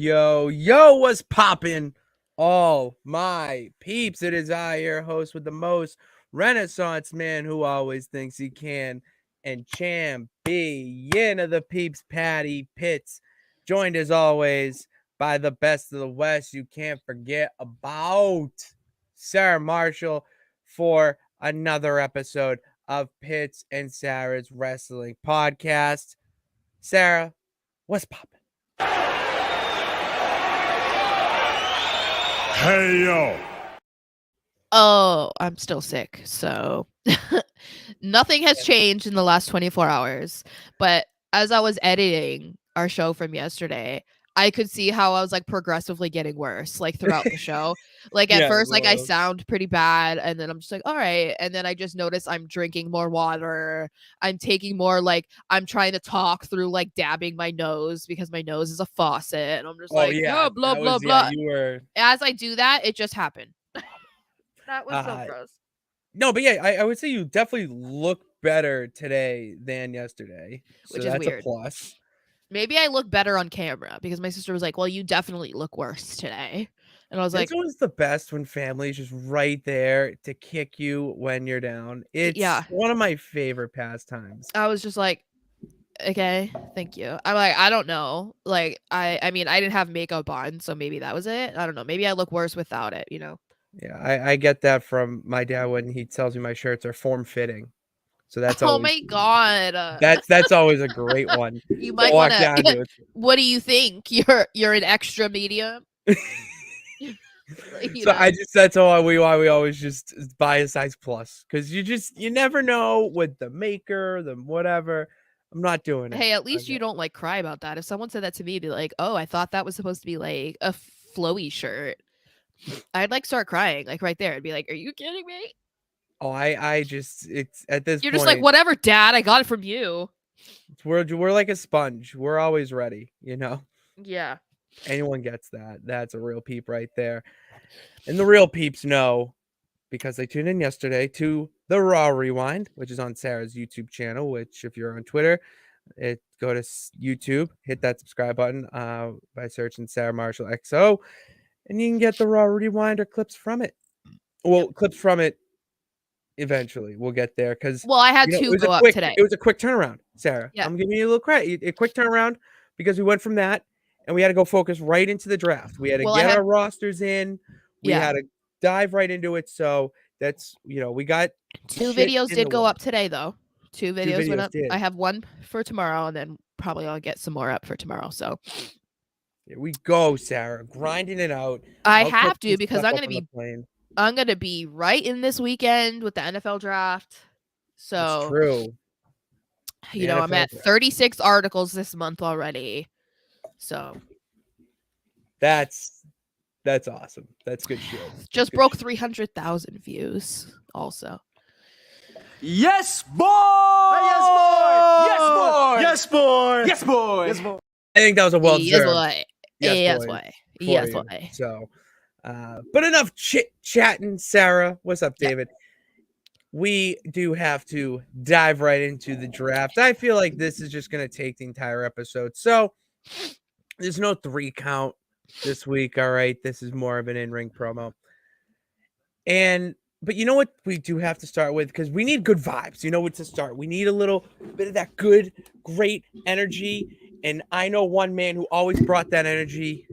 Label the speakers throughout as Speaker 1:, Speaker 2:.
Speaker 1: Yo, what's poppin'? All my peeps, it is I, your host with the most, Renaissance man who always thinks he can, and champion of the peeps, Patty Pitts, joined as always by the best of the West. You can't forget about Sarah Marshall for another episode of Pitts and Sarah's Wrestling Podcast. Sarah, what's poppin'?
Speaker 2: Hey, yo.
Speaker 3: Oh, I'm still sick, so nothing has changed in the last 24 hours. But as I was editing our show from yesterday, I could see how I was like progressively getting worse, like throughout the show. Like at first, like I sound pretty bad, and then I'm just like, all right. And then I just notice I'm drinking more water. I'm taking more, like, I'm trying to talk through like dabbing my nose because my nose is a faucet. And I'm just blah, blah, blah.
Speaker 1: You were.
Speaker 3: As I do that, it just happened. That was so gross.
Speaker 1: No, but yeah, I would say you definitely look better today than yesterday. So
Speaker 3: Which is
Speaker 1: that's
Speaker 3: weird.
Speaker 1: a plus.
Speaker 3: Maybe I look better on camera because my sister was like, well, you definitely look worse today. And I was like,
Speaker 1: it's always the best when family's just right there to kick you when you're down. It's one of my favorite pastimes.
Speaker 3: I was just like, okay, thank you. I'm like, I don't know. Like, I mean, I didn't have makeup on, so maybe that was it. I don't know. Maybe I look worse without it, you know?
Speaker 1: Yeah, I get that from my dad when he tells me my shirts are form-fitting. So that's
Speaker 3: oh
Speaker 1: always,
Speaker 3: my god.
Speaker 1: That's always a great one.
Speaker 3: You might want to. What do you think? You're an extra medium.
Speaker 1: So know. That's why we always just buy a size plus, because you never know with the maker, the whatever. I'm not doing it.
Speaker 3: Hey, at least you don't like cry about that. If someone said that to me, be like, oh, I thought that was supposed to be like a flowy shirt, I'd like start crying like right there. I'd be like, are you kidding me?
Speaker 1: Oh, it's at this
Speaker 3: You're
Speaker 1: point,
Speaker 3: just like, whatever, Dad, I got it from you.
Speaker 1: We're like a sponge. We're always ready, you know?
Speaker 3: Yeah.
Speaker 1: Anyone gets that. That's a real peep right there. And the real peeps know, because they tuned in yesterday, to the Raw Rewind, which is on Sarah's YouTube channel, which if you're on Twitter, go to YouTube, hit that subscribe button by searching Sarah Marshall XO, and you can get the Raw Rewind or clips from it. Well, clips from it eventually. We'll get there, because
Speaker 3: I had two go up today.
Speaker 1: It was a quick turnaround, Sarah.
Speaker 3: Yeah.
Speaker 1: I'm giving you a little credit. A quick turnaround, because we went from that and we had to go focus right into the draft. We had to get our rosters in. We had to dive right into it. So that's, we got
Speaker 3: two videos did go up today, though. Two videos went up. I have one for tomorrow, and then probably I'll get some more up for tomorrow. So
Speaker 1: here we go, Sarah, grinding it out.
Speaker 3: I have to, because I'm gonna be right in this weekend with the NFL draft. So
Speaker 1: that's true.
Speaker 3: I'm at 36 articles this month already. So
Speaker 1: that's awesome. That's good shit.
Speaker 3: Just broke 300,000 views also.
Speaker 2: Yes, boy! Yes, boy! Yes, boy! Yes, boy! Yes, boy! Yes, boy!
Speaker 1: I think that was a well-deserved.
Speaker 3: Yes, boy. Yes, boy.
Speaker 1: So, but enough chit-chatting, Sarah. What's up, David? We do have to dive right into the draft. I feel like this is just going to take the entire episode. So, there's no 3 count this week, all right? This is more of an in-ring promo. But you know what we do have to start with? Because we need good vibes. You know what to start. We need a little bit of that good, great energy. And I know one man who always brought that energy,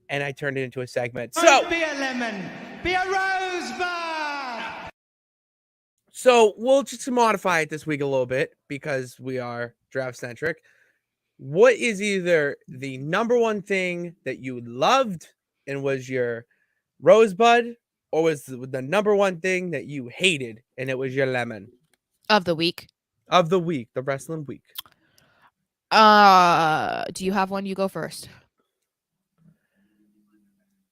Speaker 1: and I turned it into a segment. So,
Speaker 4: be a lemon, be a rosebud.
Speaker 1: So we'll just modify it this week a little bit, because we are draft centric. What is either the number one thing that you loved and was your rosebud, or was the number one thing that you hated and it was your lemon?
Speaker 3: Of the week.
Speaker 1: The wrestling week.
Speaker 3: Do you have one? You go first.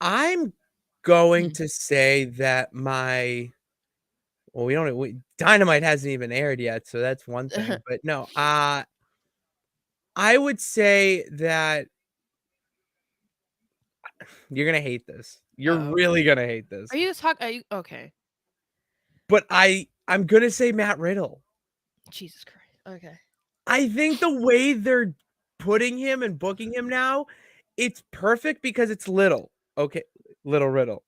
Speaker 1: I'm going to say that Dynamite hasn't even aired yet, so that's one thing. But no, I would say that you're gonna hate this. You're really gonna hate this.
Speaker 3: Are you talking? Are you okay?
Speaker 1: But I'm gonna say Matt Riddle.
Speaker 3: Jesus Christ. Okay.
Speaker 1: I think the way they're putting him and booking him now it's perfect because it's little. Okay, little Riddle.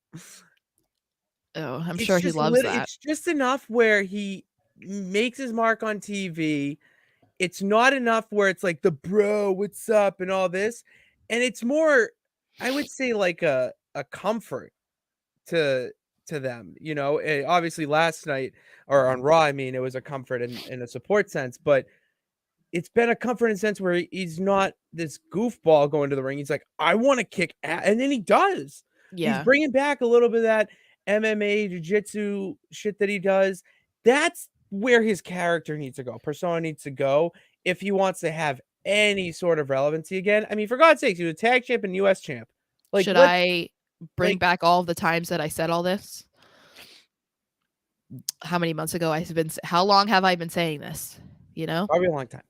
Speaker 3: Oh, I'm
Speaker 1: It's
Speaker 3: sure he
Speaker 1: just
Speaker 3: loves that.
Speaker 1: it's just enough where he makes his mark on TV. It's not enough where it's like the bro, what's up, and all this. And it's more, I would say, like a comfort to them. Obviously last night or on Raw, I mean, it was a comfort in a support sense, but it's been a comfort in a sense where he's not this goofball going to the ring. He's like, I want to kick ass, and then he does. He's
Speaker 3: Yeah.
Speaker 1: bringing back a little bit of that MMA, jiu-jitsu shit that he does. That's where his character needs to go. Persona needs to go if he wants to have any sort of relevancy again. I mean, for God's sakes, he was a tag champ and US champ. Like,
Speaker 3: Should
Speaker 1: let's
Speaker 3: I bring back all of the times that I said all this? How many months ago how long have I been saying this?
Speaker 1: probably a long time.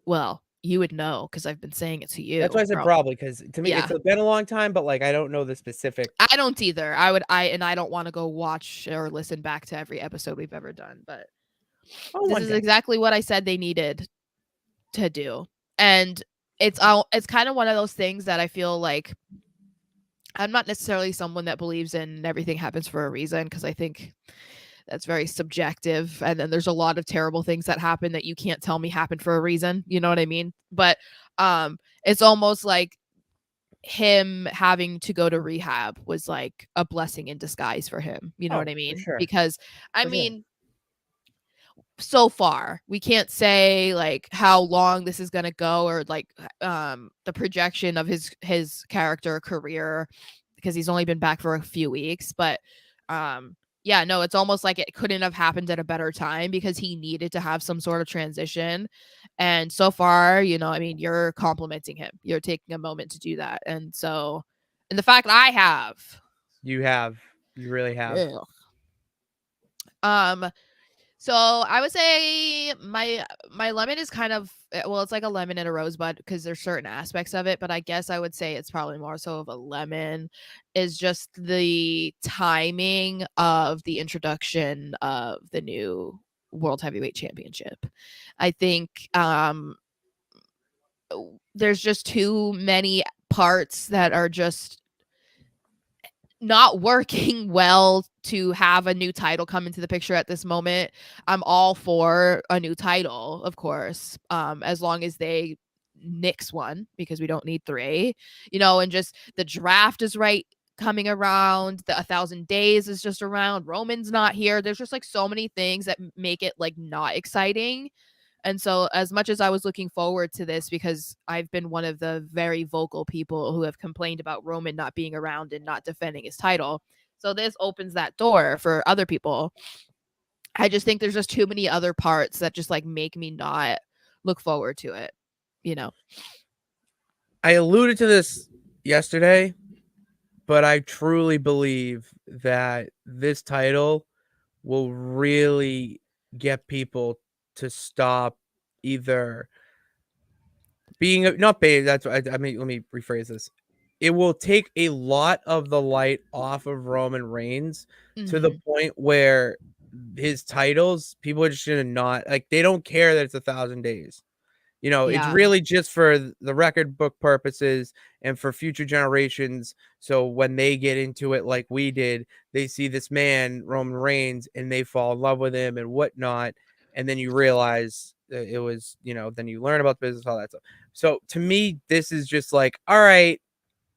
Speaker 3: Well, you would know because I've been saying it to you.
Speaker 1: That's why I said probably, because to me,
Speaker 3: Yeah.
Speaker 1: it's been a long time, but like, I don't know the specific.
Speaker 3: I don't either. I don't want to go watch or listen back to every episode we've ever done, but this is exactly what I said they needed to do. And it's kind of one of those things that I feel like I'm not necessarily someone that believes in everything happens for a reason, because I think that's very subjective, and then there's a lot of terrible things that happen that you can't tell me happened for a reason, you know what I mean? But it's almost like him having to go to rehab was like a blessing in disguise for him, you know what I mean?
Speaker 1: Sure.
Speaker 3: Because I mean, so far we can't say like how long this is going to go, or like the projection of his character career, because he's only been back for a few weeks, but yeah, no, it's almost like it couldn't have happened at a better time, because he needed to have some sort of transition. And so far, I mean, you're complimenting him, you're taking a moment to do that. And the fact I have,
Speaker 1: You really have.
Speaker 3: So I would say my lemon is kind of, well, it's like a lemon and a rosebud, because there's certain aspects of it, but I guess I would say it's probably more so of a lemon, is just the timing of the introduction of the new World Heavyweight Championship. I think there's just too many parts that are just not working well to have a new title come into the picture at this moment. I'm all for a new title, of course, as long as they nix one, because we don't need three, and just the draft is right coming around, the 1,000 days is just around, Roman's not here. There's just like so many things that make it like not exciting. And so as much as I was looking forward to this, because I've been one of the very vocal people who have complained about Roman not being around and not defending his title, so this opens that door for other people. I just think there's just too many other parts that just like make me not look forward to it,
Speaker 1: I alluded to this yesterday, but I truly believe that this title will really get people to stop either being not bait. That's what I mean. Let me rephrase this. It will take a lot of the light off of Roman Reigns to the point where his titles, people are just gonna not like. They don't care that it's 1,000 days. It's really just for the record book purposes and for future generations. So when they get into it like we did, they see this man, Roman Reigns, and they fall in love with him and whatnot. And then you realize that it was, then you learn about the business, all that stuff. So to me, this is just like, all right,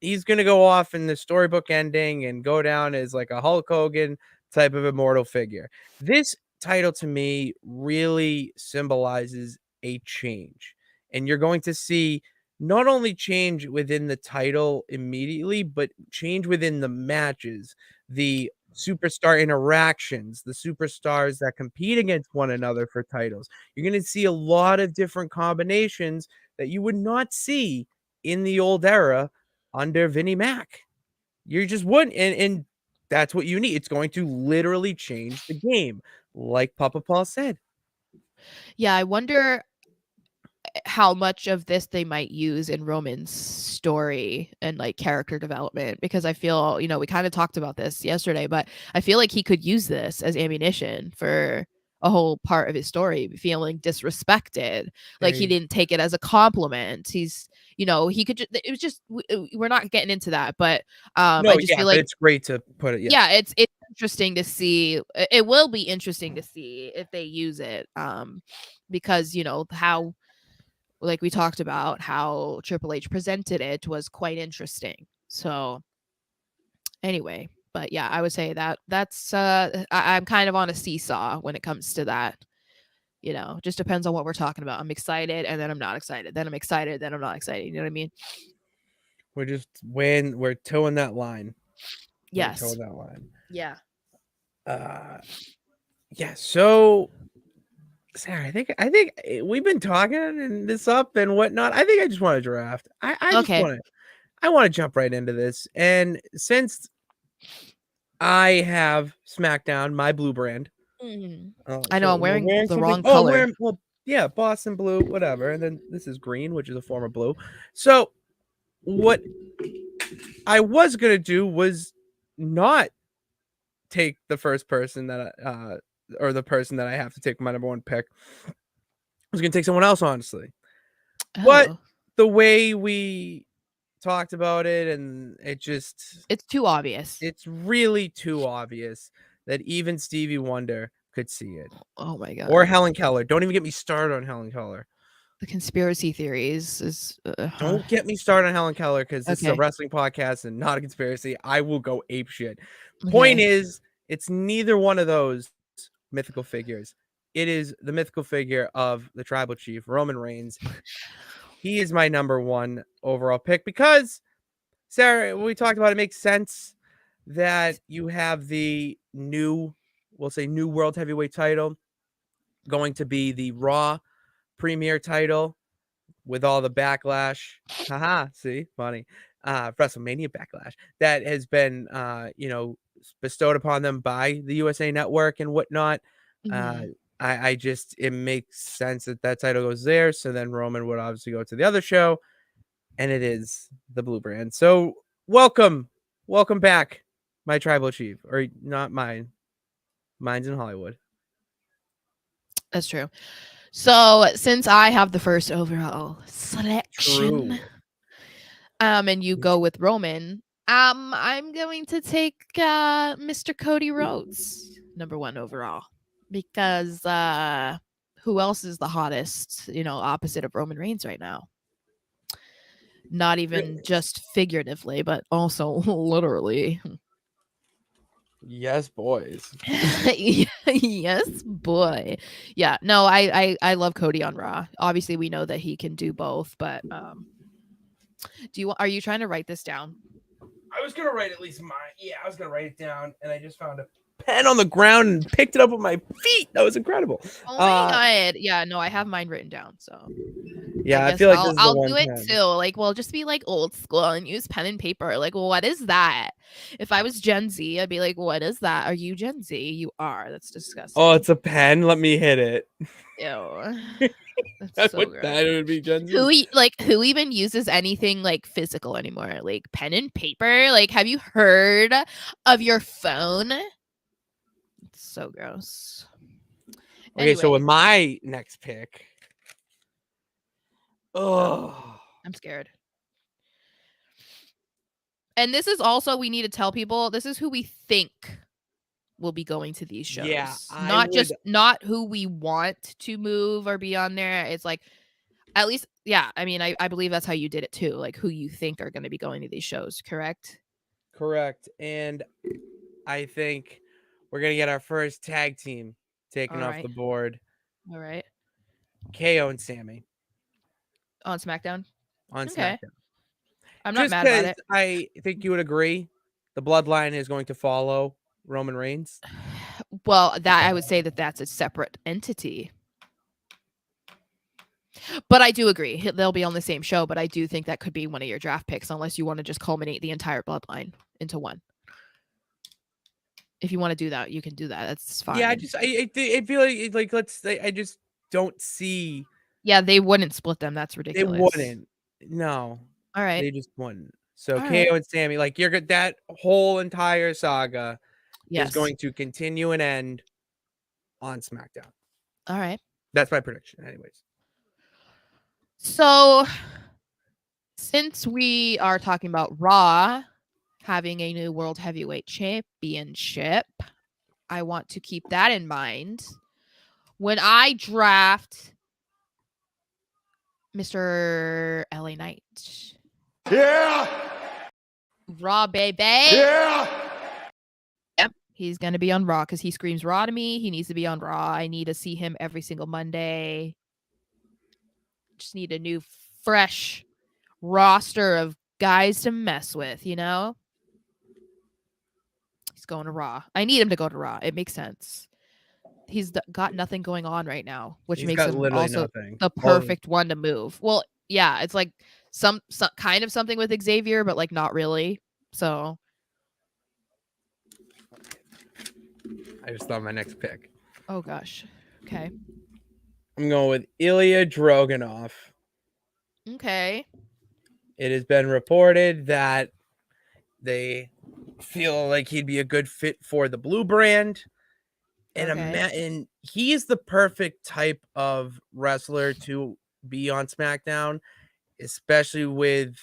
Speaker 1: he's going to go off in the storybook ending and go down as like a Hulk Hogan type of immortal figure. This title to me really symbolizes a change. And you're going to see not only change within the title immediately, but change within the matches, the superstar interactions, the superstars that compete against one another for titles. You're going to see a lot of different combinations that you would not see in the old era under Vinnie Mac. You just wouldn't. And that's what you need. It's going to literally change the game, like Papa Paul said.
Speaker 3: Yeah, I wonder how much of this they might use in Roman's story and like character development, because I feel, we kind of talked about this yesterday, but I feel like he could use this as ammunition for a whole part of his story, feeling disrespected, like he
Speaker 1: They-
Speaker 3: didn't take it as a compliment. He's, he could just, it was just, we're not getting into that, but
Speaker 1: no,
Speaker 3: I just
Speaker 1: yeah,
Speaker 3: feel
Speaker 1: but
Speaker 3: like,
Speaker 1: it's great to put it. Yes.
Speaker 3: yeah, it's interesting to see. It will be interesting to see if they use it, because how, like we talked about, how Triple H presented it was quite interesting. So anyway, but yeah, I would say that's I'm kind of on a seesaw when it comes to that. Just depends on what we're talking about. I'm excited and then I'm not excited. Then I'm excited, then I'm not excited. You know what I mean?
Speaker 1: We're towing that line.
Speaker 3: Yes.
Speaker 1: We're towing that line.
Speaker 3: Yeah.
Speaker 1: Yeah. So, Sarah, I think we've been talking and this up and whatnot. I think I just want to draft. I just
Speaker 3: Okay.
Speaker 1: want to jump right into this. And since I have SmackDown, my blue brand.
Speaker 3: Mhm.
Speaker 1: Oh,
Speaker 3: I know
Speaker 1: so
Speaker 3: I'm wearing the
Speaker 1: something-
Speaker 3: wrong
Speaker 1: Oh,
Speaker 3: color.
Speaker 1: well, yeah, Boston blue, whatever. And then this is green, which is a form of blue. So what I was gonna do was not take the first person that or the person that I have to take my number one pick. I was gonna take someone else, honestly. But
Speaker 3: Oh,
Speaker 1: the way we talked about it, and
Speaker 3: it's too obvious.
Speaker 1: it's really too obvious that even Stevie Wonder could see it.
Speaker 3: Oh my god.
Speaker 1: Or Helen Keller. Don't even get me started on Helen Keller.
Speaker 3: The conspiracy theories is
Speaker 1: Don't get me started on Helen Keller because this is a
Speaker 3: Okay.
Speaker 1: wrestling podcast and not a conspiracy. I will go ape shit.
Speaker 3: Okay.
Speaker 1: Point is, it's neither one of those mythical figures. It is the mythical figure of the tribal chief, Roman Reigns. He is my number one overall pick because, Sarah, we talked about it makes sense that you have the new, we'll say new world heavyweight title going to be the Raw premier title with all the backlash. Haha, see, funny. WrestleMania backlash that has been bestowed upon them by the USA Network and whatnot.
Speaker 3: Mhm.
Speaker 1: I just, it makes sense that that title goes there. So then Roman would obviously go to the other show, and it is the blue brand. So welcome back, my tribal chief, or not mine. Mine's in Hollywood.
Speaker 3: That's true. So since I have the first overall selection,
Speaker 1: True.
Speaker 3: and you go with Roman, I'm going to take Mr. Cody Rhodes, number 1 overall, because who else is the hottest, opposite of Roman Reigns right now? Not even just figuratively, but also literally.
Speaker 1: Yes, boys.
Speaker 3: Yes, boy. Yeah, no, I love Cody on Raw. Obviously, we know that he can do both, but are you trying to write this down?
Speaker 1: I was gonna write at least mine. Yeah, I was gonna write it down, and I just found a pen on the ground and picked it up with my feet. That was incredible.
Speaker 3: Oh my god. Yeah, no, I have mine written down, so
Speaker 1: Yeah, I
Speaker 3: guess
Speaker 1: feel like this is the
Speaker 3: I'll
Speaker 1: one
Speaker 3: do it
Speaker 1: time.
Speaker 3: too. Like, we'll just be like old school and use pen and paper. Like, what is that? If I was Gen Z, I'd be like, what is that? Are you Gen Z? You are. That's disgusting.
Speaker 1: Oh, it's a pen. Let me hit it.
Speaker 3: Ew. That's so gross.
Speaker 1: That would be Gen Z.
Speaker 3: Who even uses anything like physical anymore? Like pen and paper? Like, have you heard of your phone? It's so gross.
Speaker 1: Okay, so
Speaker 3: Anyway,
Speaker 1: with my next pick, oh,
Speaker 3: I'm scared. And this is also, we need to tell people, this is who we think will be going to these shows.
Speaker 1: Yeah,
Speaker 3: not who we want to move or be on there. It's like, at least, yeah, I mean, I believe that's how you did it too. Like, who you think are going to be going to these shows, correct?
Speaker 1: correct. And I think we're gonna get our first tag team taken off the board.
Speaker 3: All right.
Speaker 1: KO and Sammy
Speaker 3: On SmackDown?
Speaker 1: on
Speaker 3: Okay.
Speaker 1: SmackDown.
Speaker 3: I'm not
Speaker 1: Just
Speaker 3: mad about
Speaker 1: because
Speaker 3: it.
Speaker 1: I think you would agree, the bloodline is going to follow Roman Reigns.
Speaker 3: Well, that I would say that's a separate entity. But I do agree. They'll be on the same show, but I do think that could be one of your draft picks unless you want to just culminate the entire bloodline into one. If you want to do that, you can do that. That's fine.
Speaker 1: Yeah, I feel like I just don't see.
Speaker 3: Yeah, they wouldn't split them. That's
Speaker 1: They
Speaker 3: ridiculous.
Speaker 1: wouldn't. No.
Speaker 3: All right.
Speaker 1: They just wouldn't. So
Speaker 3: All
Speaker 1: KO
Speaker 3: right.
Speaker 1: and Sammy, like that whole entire saga is
Speaker 3: Yes.
Speaker 1: going to continue and end on SmackDown.
Speaker 3: All right.
Speaker 1: That's my prediction, anyways.
Speaker 3: So, since we are talking about Raw having a new World Heavyweight Championship, I want to keep that in mind when I draft Mr. LA Knight.
Speaker 2: Yeah!
Speaker 3: Raw, baby.
Speaker 2: Yeah!
Speaker 3: Yep, he's going to be on Raw because he screams Raw to me. He needs to be on Raw. I need to see him every single Monday. Just need a new, fresh roster of guys to mess with, you know? He's going to Raw. I need him to go to Raw. It makes sense. He's got nothing going on right now, which
Speaker 1: He's
Speaker 3: makes
Speaker 1: got
Speaker 3: him
Speaker 1: literally
Speaker 3: also
Speaker 1: nothing.
Speaker 3: the perfect one to move. Well, yeah, it's like some kind of something with Xavier, but like not really. So
Speaker 1: I just thought my next pick.
Speaker 3: oh gosh. Okay.
Speaker 1: I'm going with Ilya Dragunov.
Speaker 3: Okay.
Speaker 1: It has been reported that they feel like he'd be a good fit for the Blue brand. And,
Speaker 3: Okay.
Speaker 1: and he is the perfect type of wrestler to be on SmackDown, especially with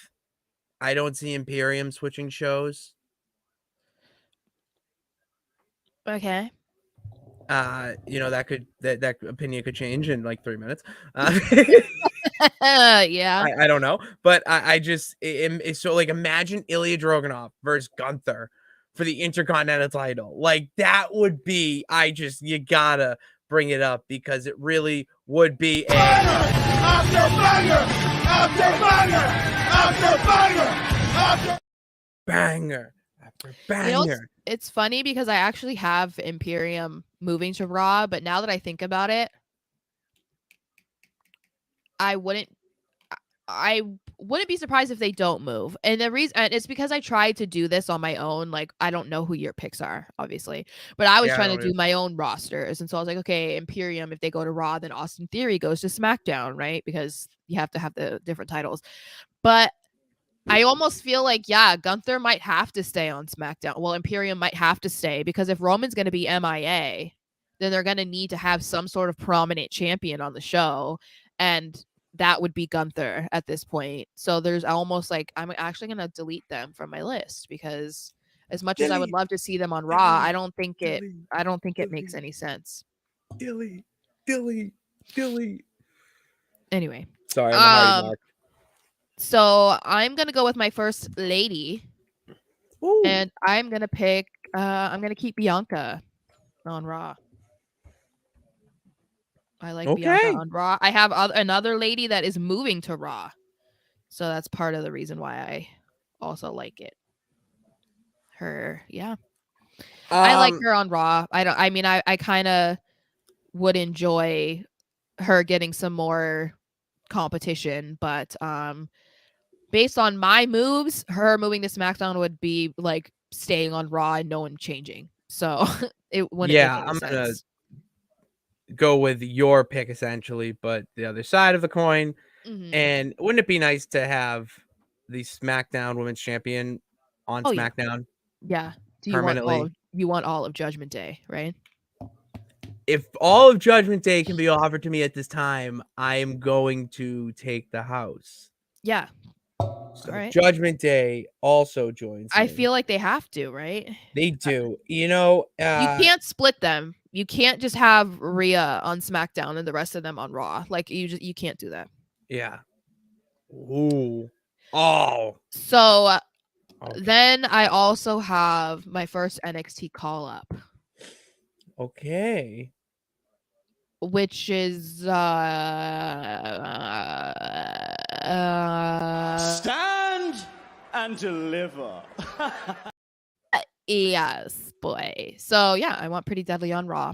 Speaker 1: I don't see Imperium switching shows.
Speaker 3: Okay.
Speaker 1: That opinion could change in like 3 minutes.
Speaker 3: Yeah.
Speaker 1: I don't know, but I just so like imagine Ilya Dragunov versus Gunther for the Intercontinental title. Like that would be you gotta bring it up because it really would be
Speaker 2: Banger after banger after banger after banger after
Speaker 1: banger after banger.
Speaker 3: You know, it's funny because I actually have Imperium moving to Raw, but now that I think about it, I wouldn't be surprised if they don't move. And the reason it's because I tried to do this on my own. Like, I don't know who your picks are, obviously, but I was trying to do my own rosters. And so I was like, okay, Imperium, if they go to Raw, then Austin Theory goes to SmackDown, right? Because you have to have the different titles. But I almost feel like, yeah, Gunther might have to stay on SmackDown. Well, Imperium might have to stay because if Roman's going to be MIA, then they're going to need to have some sort of prominent champion on the show. And that would be Gunther at this point. So there's almost like I'm actually going to delete them from my list because as much as I would love to see them on Raw, I don't think it makes any sense.
Speaker 1: Dilly.
Speaker 3: Anyway.
Speaker 1: Sorry, I'm a Hardy Mark.
Speaker 3: So I'm going to go with my first lady.
Speaker 1: Ooh.
Speaker 3: And I'm going to pick I'm going to keep Bianca on Raw. I like Bianca on Raw. I have another lady that is moving to Raw. So that's part of the reason why I also like it. Her, yeah. I like her on Raw. I kind of would enjoy her getting some more competition, but based on my moves, her moving to SmackDown would be like staying on Raw and no one changing. So it wouldn't make any sense.
Speaker 1: Go with your pick essentially, but the other side of the coin.
Speaker 3: Mm-hmm.
Speaker 1: And wouldn't it be nice to have the SmackDown Women's Champion on SmackDown?
Speaker 3: Yeah. Do
Speaker 1: permanently?
Speaker 3: You want all of Judgment Day, right?
Speaker 1: If all of Judgment Day can be offered to me at this time, I am going to take the house.
Speaker 3: Yeah.
Speaker 1: So Judgment Day also joins.
Speaker 3: I feel like they have to, right?
Speaker 1: They do. You know,
Speaker 3: you can't split them. You can't just have Rhea on SmackDown and the rest of them on Raw. Like you can't do that.
Speaker 1: Yeah. Ooh. Oh.
Speaker 3: So then I also have my first NXT call up.
Speaker 1: Okay.
Speaker 3: Which is
Speaker 2: stand and deliver.
Speaker 3: Yes, boy. So yeah, I want Pretty Deadly on Raw.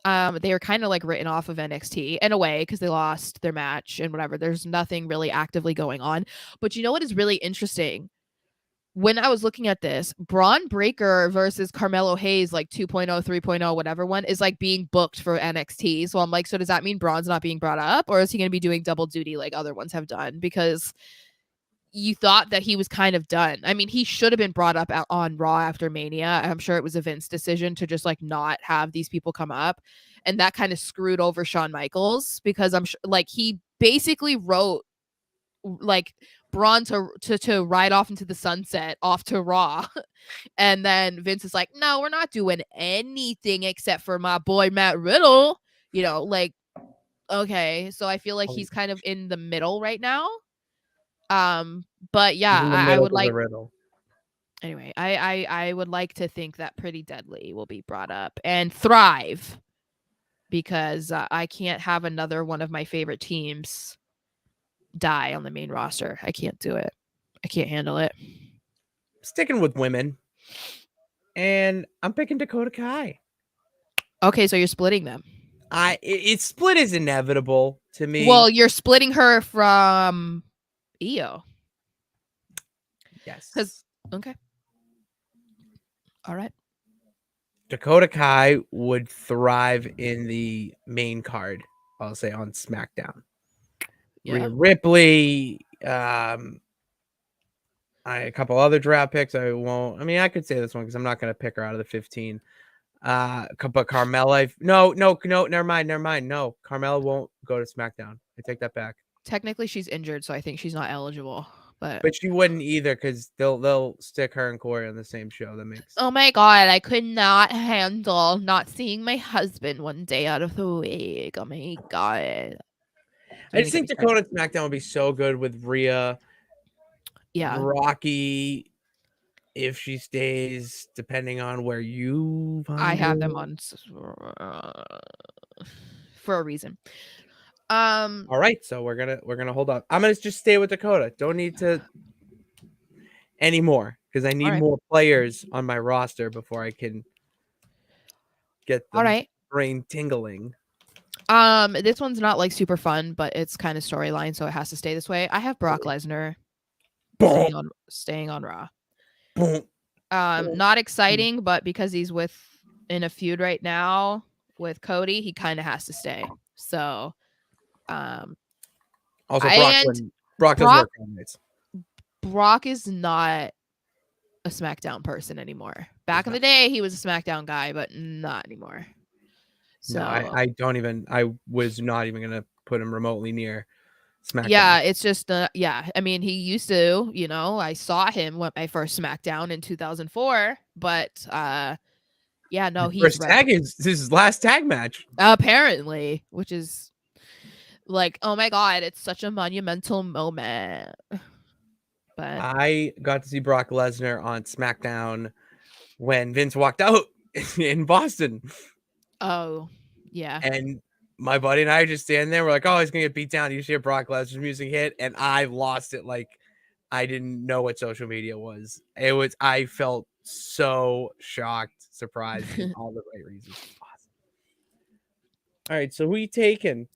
Speaker 3: They were kind of like written off of NXT in a way because they lost their match and whatever. There's nothing really actively going on. But you know what is really interesting? When I was looking at this, Braun Breaker versus Carmelo Hayes, like 2.0, 3.0, whatever one, is like being booked for NXT. So I'm like, so does that mean Braun's not being brought up? Or is he going to be doing double duty like other ones have done? Because you thought that he was kind of done. I mean, he should have been brought up on Raw after Mania. I'm sure it was a Vince decision to just like not have these people come up, and that kind of screwed over Shawn Michaels because I'm sure like he basically wrote like Braun to ride off into the sunset off to Raw. And then Vince is like, no, we're not doing anything except for my boy Matt Riddle. Like, okay. So I feel like he's kind of in the middle right now. But yeah,
Speaker 1: He's in the
Speaker 3: I
Speaker 1: middle
Speaker 3: would
Speaker 1: of the
Speaker 3: like
Speaker 1: riddle.
Speaker 3: anyway, I would like to think that Pretty Deadly will be brought up and thrive because I can't have another one of my favorite teams die on the main roster. I can't do it. I can't handle it.
Speaker 1: Sticking with women, and I'm picking Dakota Kai.
Speaker 3: Okay, so you're splitting them.
Speaker 1: It's split is inevitable to me.
Speaker 3: Well, you're splitting her from Io.
Speaker 1: Yes.
Speaker 3: Okay. All right.
Speaker 1: Dakota Kai would thrive in the main card, I'll say, on SmackDown.
Speaker 3: Yeah.
Speaker 1: Rhea Ripley, a couple other draft picks. I could say this one because I'm not going to pick her out of the 15. But Carmella, no, never mind. No, Carmella won't go to SmackDown. I take that back.
Speaker 3: Technically, she's injured, so I think she's not eligible.
Speaker 1: But she wouldn't either because they'll stick her and Corey on the same show. That makes.
Speaker 3: Oh my god, I could not handle not seeing my husband one day out of the week. Oh my god.
Speaker 1: I just think Dakota SmackDown would be so good with Rhea.
Speaker 3: Yeah.
Speaker 1: Rocky, if she stays, depending on where you find
Speaker 3: I have them
Speaker 1: her.
Speaker 3: on for a reason.
Speaker 1: All right, so we're gonna hold on. I'm gonna just stay with Dakota. Don't need to anymore because I need more players on my roster before I can get the brain tingling.
Speaker 3: This one's not like super fun, but it's kind of storyline, so it has to stay this way. I have Brock Lesnar staying on Raw. Not exciting, but because he's in a feud right now with Cody, he kind of has to stay. So,
Speaker 1: also Brock does work on nights.
Speaker 3: Brock is not a SmackDown person anymore. Back in the day, he was a SmackDown guy, but not anymore. So
Speaker 1: no, I was not even gonna put him remotely near SmackDown.
Speaker 3: Yeah, it's just I mean, he used to, I saw him when my first SmackDown in 2004, but yeah, no, he's
Speaker 1: this is his last tag match.
Speaker 3: Apparently, which is like, oh my god, it's such a monumental moment. But
Speaker 1: I got to see Brock Lesnar on SmackDown when Vince walked out in Boston.
Speaker 3: Oh, yeah.
Speaker 1: And my buddy and I just stand there. We're like, oh, he's going to get beat down. You hear Brock Lesnar's music hit. And I lost it. Like, I didn't know what social media was. I felt so shocked, surprised, and all the right reasons. Awesome. All right. So who are you taking?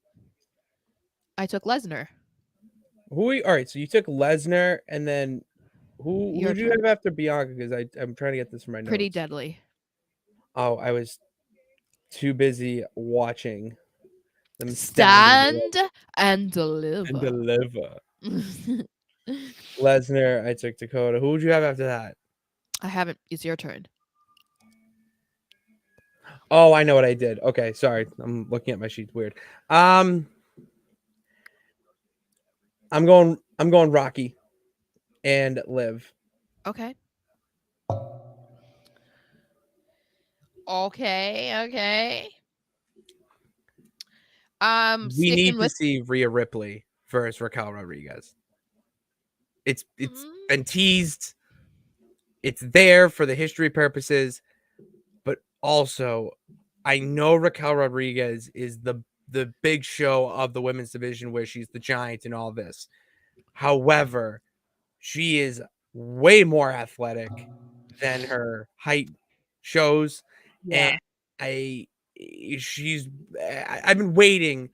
Speaker 3: I took Lesnar.
Speaker 1: All right. So you took Lesnar, and then who do you have after Bianca? Because I'm trying to get this from my notes.
Speaker 3: Pretty Deadly.
Speaker 1: Oh, I was too busy watching them
Speaker 3: stand and deliver.
Speaker 1: Lesnar, I took Dakota. Who would you have after that?
Speaker 3: I haven't. It's your turn.
Speaker 1: Oh, I know what I did. Okay, sorry. I'm looking at my sheets. Weird. I'm going Rocky and Liv.
Speaker 3: Okay. Okay.
Speaker 1: We need to see Rhea Ripley versus Raquel Rodriguez. It's been teased. It's there for the history purposes, but also I know Raquel Rodriguez is the big show of the women's division where she's the giant and all this. However, she is way more athletic than her height shows.
Speaker 3: Yeah.
Speaker 1: And I've been waiting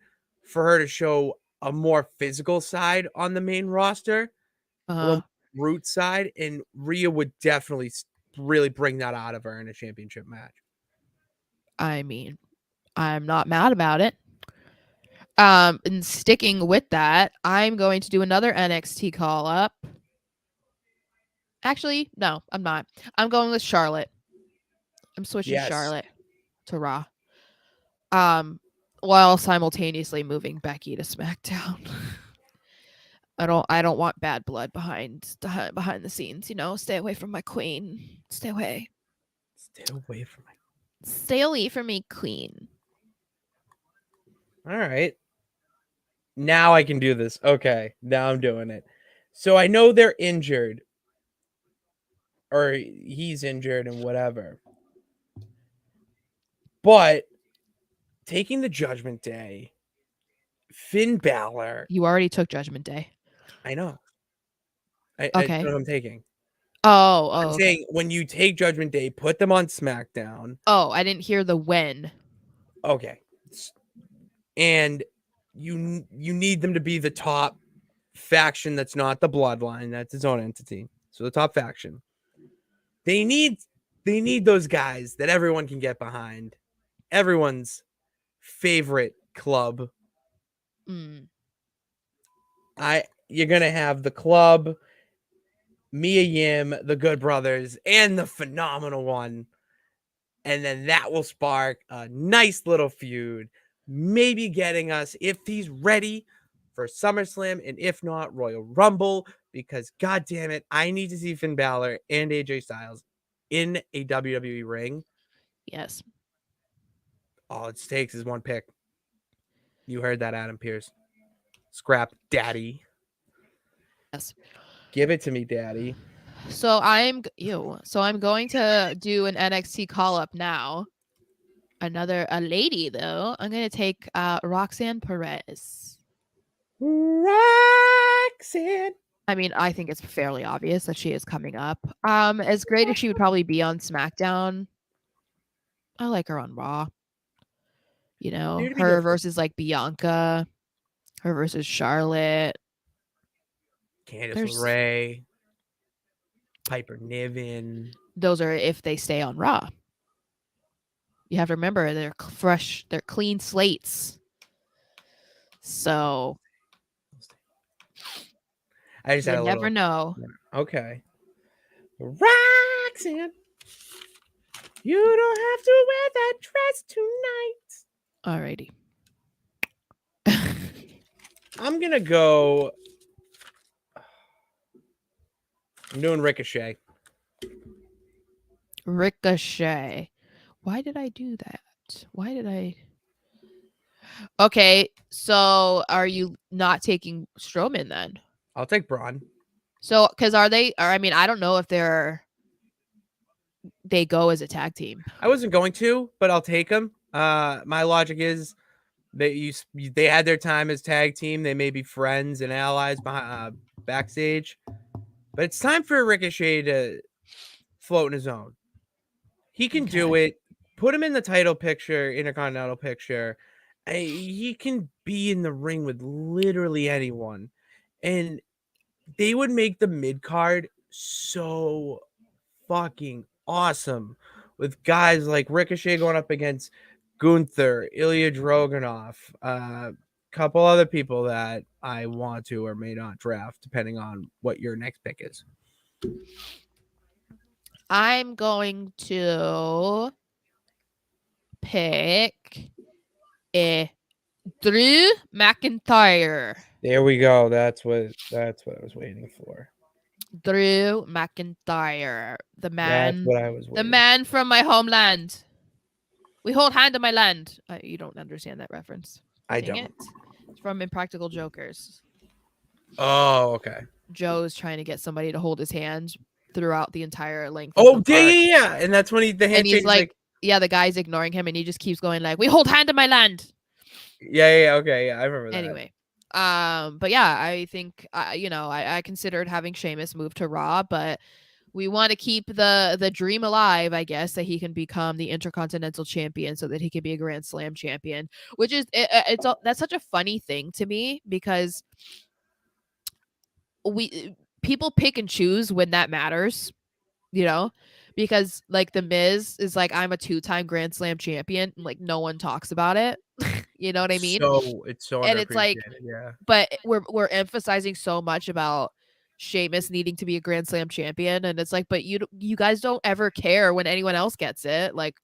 Speaker 1: for her to show a more physical side on the main roster, a little root side, and Rhea would definitely really bring that out of her in a championship match.
Speaker 3: I mean, I'm not mad about it. And sticking with that, I'm going to do another NXT call up. Actually, no, I'm not. I'm going with Charlotte. I'm switching
Speaker 1: Yes.
Speaker 3: Charlotte to Raw. While simultaneously moving Becky to SmackDown. I don't want bad blood behind the scenes, you know. Stay away from my queen. Stay away.
Speaker 1: Stay away from my.
Speaker 3: Stay away from me, queen.
Speaker 1: All right. Now I can do this. Okay. Now I'm doing it. So I know they're injured. Or he's injured and whatever. But taking the Judgment Day, Finn Balor.
Speaker 3: You already took Judgment Day.
Speaker 1: I know. I
Speaker 3: Okay.
Speaker 1: know what I'm taking.
Speaker 3: I'm
Speaker 1: I'm
Speaker 3: okay.
Speaker 1: saying when you take Judgment Day, put them on SmackDown.
Speaker 3: Oh, I didn't hear the when.
Speaker 1: Okay. And you need them to be the top faction that's not the Bloodline. That's its own entity. So the top faction. They need those guys that everyone can get behind. Everyone's favorite club. You're gonna have the club, Mia Yim, the Good Brothers, and the phenomenal one. And then that will spark a nice little feud, maybe getting us, if he's ready, for SummerSlam, and if not, Royal Rumble, because god damn it, I need to see Finn Balor and AJ Styles in a WWE ring.
Speaker 3: Yes.
Speaker 1: All it takes is one pick. You heard that, Adam Pearce. Scrap daddy.
Speaker 3: Yes.
Speaker 1: Give it to me, daddy.
Speaker 3: So I'm going to do an NXT call up now. A lady though. I'm gonna take Roxanne Perez.
Speaker 1: Roxanne.
Speaker 3: I mean, I think it's fairly obvious that she is coming up. As great as she would probably be on SmackDown, I like her on Raw. You know,
Speaker 1: Here to be
Speaker 3: her
Speaker 1: different.
Speaker 3: versus like Bianca, her versus Charlotte,
Speaker 1: Candice
Speaker 3: There's-
Speaker 1: LeRae, Piper Niven.
Speaker 3: those are if they stay on Raw. You have to remember they're fresh, they're clean slates. So
Speaker 1: I just had
Speaker 3: you
Speaker 1: a
Speaker 3: never
Speaker 1: little.
Speaker 3: know.
Speaker 1: Okay. Roxanne, you don't have to wear that dress tonight.
Speaker 3: Alrighty.
Speaker 1: I'm gonna go. I'm doing Ricochet.
Speaker 3: Ricochet. Why did I do that? Why did I? Okay, so are you not taking Strowman then?
Speaker 1: I'll take Braun.
Speaker 3: So, because I mean, I don't know if they go as a tag team.
Speaker 1: I wasn't going to, but I'll take them. My logic is they had their time as tag team. They may be friends and allies behind, backstage, but it's time for Ricochet to float in his own. He can do it. Put him in the title picture, Intercontinental picture. He can be in the ring with literally anyone, and they would make the mid card so fucking awesome with guys like Ricochet going up against Gunther, Ilya Dragunov, couple other people that I want to or may not draft, depending on what your next pick is.
Speaker 3: I'm going to pick Drew McIntyre.
Speaker 1: There we go. That's what I was waiting for.
Speaker 3: Drew McIntyre, the man.
Speaker 1: That's what I was waiting.
Speaker 3: The man from my homeland. We hold hand in my land. You don't understand that reference.
Speaker 1: I
Speaker 3: Dang
Speaker 1: don't.
Speaker 3: it. It's from Impractical Jokers.
Speaker 1: Oh, okay.
Speaker 3: Joe's trying to get somebody to hold his hand throughout the entire length.
Speaker 1: Oh,
Speaker 3: of the park.
Speaker 1: yeah. And that's when the handshake.
Speaker 3: And he's like, yeah, the guy's ignoring him, and he just keeps going like, "We hold hand in my land."
Speaker 1: Yeah. Okay, yeah, I remember that.
Speaker 3: Anyway, but yeah, I think I considered having Sheamus move to Raw, but we want to keep the dream alive, I guess, that he can become the Intercontinental Champion, so that he can be a Grand Slam champion. Which is that's such a funny thing to me, because people pick and choose when that matters, you know. Because like the Miz is like, I'm a 2-time Grand Slam champion, and like no one talks about it. You know what I mean?
Speaker 1: So it's so
Speaker 3: And it's like,
Speaker 1: underappreciated, yeah.
Speaker 3: But we're emphasizing so much about Sheamus needing to be a Grand Slam champion, and it's like, but you guys don't ever care when anyone else gets it. Like,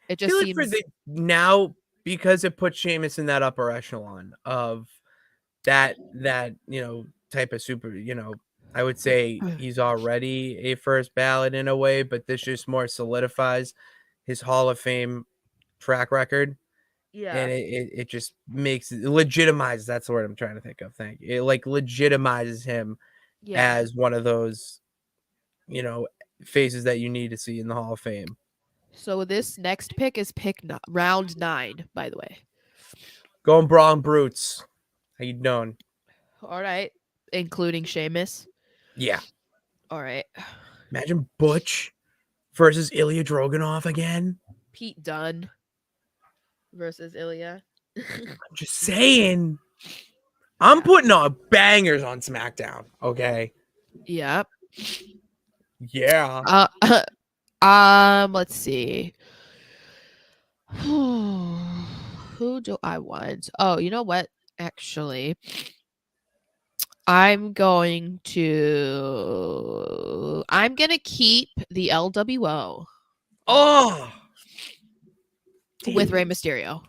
Speaker 3: it
Speaker 1: I
Speaker 3: just
Speaker 1: feel like
Speaker 3: seems
Speaker 1: for the now because it puts Sheamus in that upper echelon of that type of super. I would say he's already a first ballot in a way, but this just more solidifies his Hall of Fame track record. And it just makes it legitimizes. That's the word I'm trying to think of. Thank you. It like legitimizes him as one of those, faces that you need to see in the Hall of Fame.
Speaker 3: So this next pick is round 9, by the way.
Speaker 1: Going Braun Brutes. How you doing?
Speaker 3: All right, including Sheamus.
Speaker 1: Yeah.
Speaker 3: All right.
Speaker 1: Imagine Butch versus Ilya Dragunov again.
Speaker 3: Pete Dunne versus Ilya.
Speaker 1: I'm just saying. I'm putting on bangers on SmackDown. Okay.
Speaker 3: Yep.
Speaker 1: Yeah.
Speaker 3: Let's see. Who do I want? Oh, you know what? Actually, I'm gonna keep the LWO.
Speaker 1: Oh.
Speaker 3: With Rey Mysterio.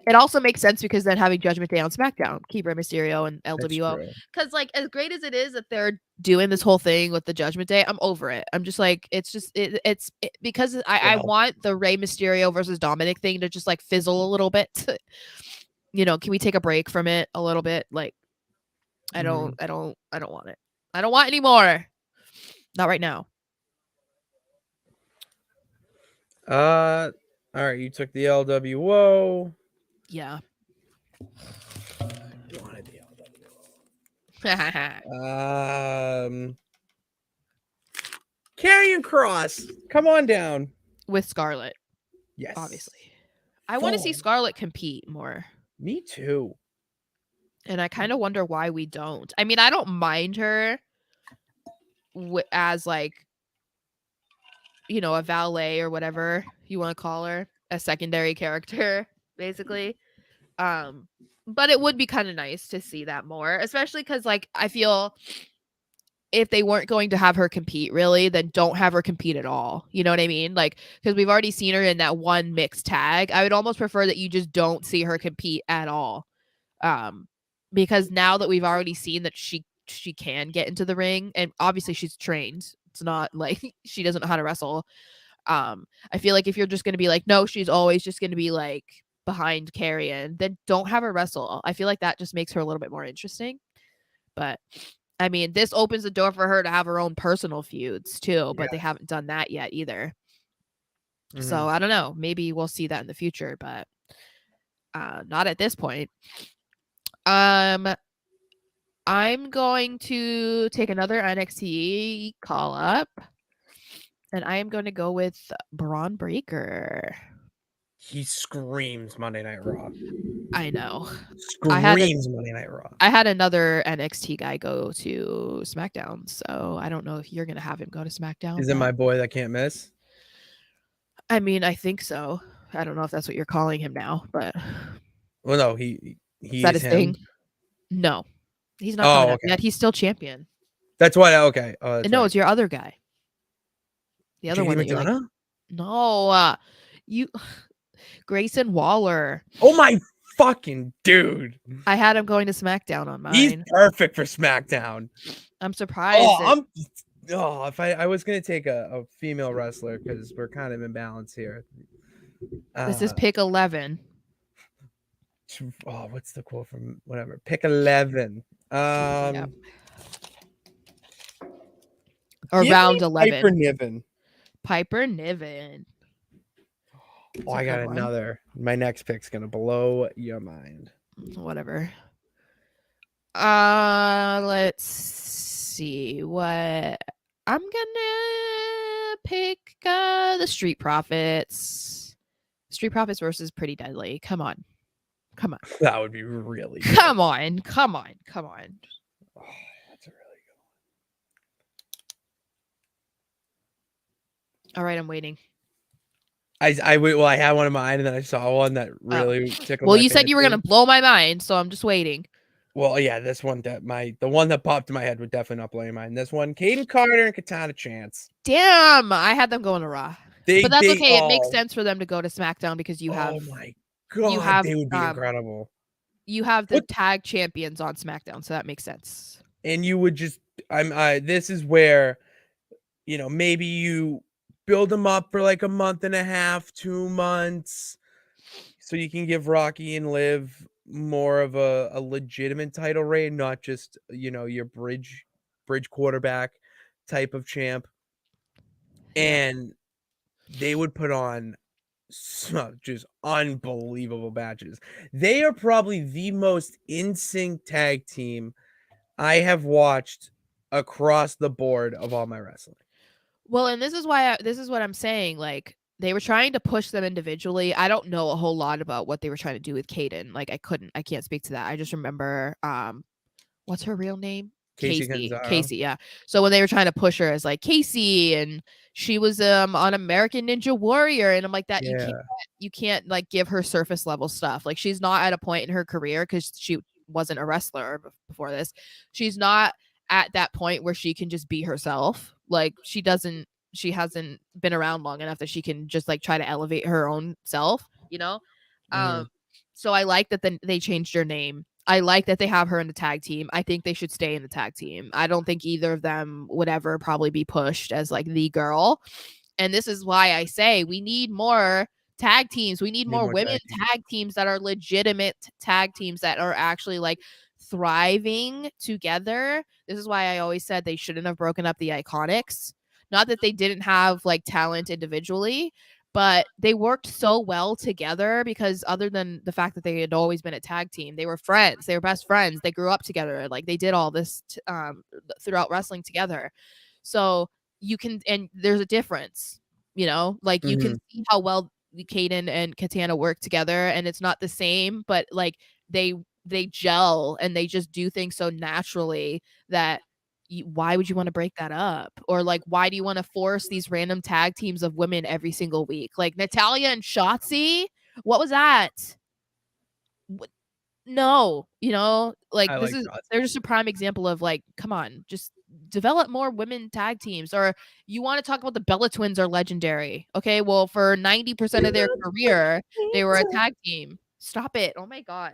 Speaker 3: It also makes sense because then having Judgment Day on SmackDown, keep Rey Mysterio and LWO. Because like as great as it is that they're doing this whole thing with the Judgment Day, I'm over it. I'm just like it's because I want the Rey Mysterio versus Dominic thing to just like fizzle a little bit. Can we take a break from it a little bit? Like I don't want it. I don't want any more. Not right now.
Speaker 1: All right, you took the LWO.
Speaker 3: Yeah.
Speaker 1: Wanted the LWO. Karrion Kross, come on down.
Speaker 3: With Scarlett.
Speaker 1: Yes.
Speaker 3: Obviously. I want to see Scarlett compete more.
Speaker 1: Me too.
Speaker 3: And I kind of wonder why we don't. I mean, I don't mind her as like, a valet or whatever you want to call her, a secondary character, basically. But it would be kind of nice to see that more, especially because like I feel if they weren't going to have her compete really, then don't have her compete at all. You know what I mean? Like, because we've already seen her in that one mixed tag. I would almost prefer that you just don't see her compete at all. Because now that we've already seen that she can get into the ring, and obviously she's trained. It's not like she doesn't know how to wrestle. I feel like if you're just going to be like, no, she's always just going to be like behind Karrion, then don't have her wrestle. I feel like that just makes her a little bit more interesting. But I mean, this opens the door for her to have her own personal feuds too, but they haven't done that yet either. Mm-hmm. So I don't know. Maybe we'll see that in the future, but not at this point. I'm going to take another NXT call up, and I am going to go with Braun Breaker.
Speaker 1: He screams Monday Night Raw.
Speaker 3: I know.
Speaker 1: Screams Monday Night Raw.
Speaker 3: I had another NXT guy go to SmackDown, so I don't know if you're going to have him go to SmackDown.
Speaker 1: Is it my boy that can't miss?
Speaker 3: I mean, I think so. I don't know if that's what you're calling him now, but...
Speaker 1: Well, no, he
Speaker 3: is that his
Speaker 1: him?
Speaker 3: thing? No. He's not coming up yet. He's still champion.
Speaker 1: That's why, okay.
Speaker 3: Oh, no, it's your other guy. The other one that you're like... No, you... Grayson Waller.
Speaker 1: Oh my fucking dude.
Speaker 3: I had him going to SmackDown on mine.
Speaker 1: He's perfect for SmackDown.
Speaker 3: I'm surprised.
Speaker 1: If I was gonna take a female wrestler because we're kind of in balance here.
Speaker 3: This is pick 11.
Speaker 1: Oh, what's the quote from whatever? Pick 11.
Speaker 3: Yep. Or round 11. Piper Niven.
Speaker 1: Oh, I got another. My next pick's gonna blow your mind.
Speaker 3: Whatever. Let's see what I'm gonna pick. The Street Profits. Street Profits versus Pretty Deadly. Come on.
Speaker 1: That would be really good.
Speaker 3: Come on.
Speaker 1: Oh, that's a really good
Speaker 3: one. All right, I'm waiting.
Speaker 1: I had one in mind, and then I saw one that really tickled.
Speaker 3: Well, you said you were gonna blow my mind, so I'm just waiting.
Speaker 1: Well, yeah, this one the one that popped in my head would definitely not blow your mind. This one, Caden Carter and Katana Chance.
Speaker 3: Damn, I had them going to Raw. But that's okay. It makes
Speaker 1: oh,
Speaker 3: sense for them to go to SmackDown because you have
Speaker 1: oh my god, they would be incredible.
Speaker 3: you have the tag champions on SmackDown, so that makes sense.
Speaker 1: And you would just this is where, you know, maybe you build them up for like a month and a half, 2 months, so you can give Rocky and Liv more of a legitimate title reign, not just, you know, your bridge quarterback type of champ. And they would put on just unbelievable matches. They are probably the most in sync tag team I have watched across the board of all my wrestling.
Speaker 3: Well, and this is why this is what I'm saying. Like, they were trying to push them individually. I don't know a whole lot about what they were trying to do with Kaden. Like, I can't speak to that. I just remember, what's her real name? Casey, yeah. So when they were trying to push her as like Casey, and she was on American Ninja Warrior, and I'm like, that you can't like give her surface level stuff. Like, she's not at a point in her career, because she wasn't a wrestler before this. She's not at that point where she can just be herself. Like, she hasn't been around long enough that she can just like try to elevate her own self, you know? So I like that they changed her name. I like that they have her in the tag team. I think they should stay in the tag team. I don't think either of them would ever probably be pushed as like the girl. And this is why I say we need more tag teams. We need more women tag teams that are legitimate tag teams that are actually like thriving together. This is why I always said they shouldn't have broken up the Iconics. Not that they didn't have like talent individually, but they worked so well together, because other than the fact that they had always been a tag team, they were friends. They were best friends. They grew up together. Like, they did all this throughout wrestling together. So you can, and there's a difference, you know, like you can see how well Kaden and Katana work together, and it's not the same, but like they gel and they just do things so naturally that why would you want to break that up? Or like, why do you want to force these random tag teams of women every single week? Like Natalya and Shotzi, what was that? No, you know, like they're just a prime example of like, come on, just develop more women tag teams. Or you want to talk about the Bella Twins are legendary. Okay, well, for 90% of their career, they were a tag team. Stop it. Oh my God.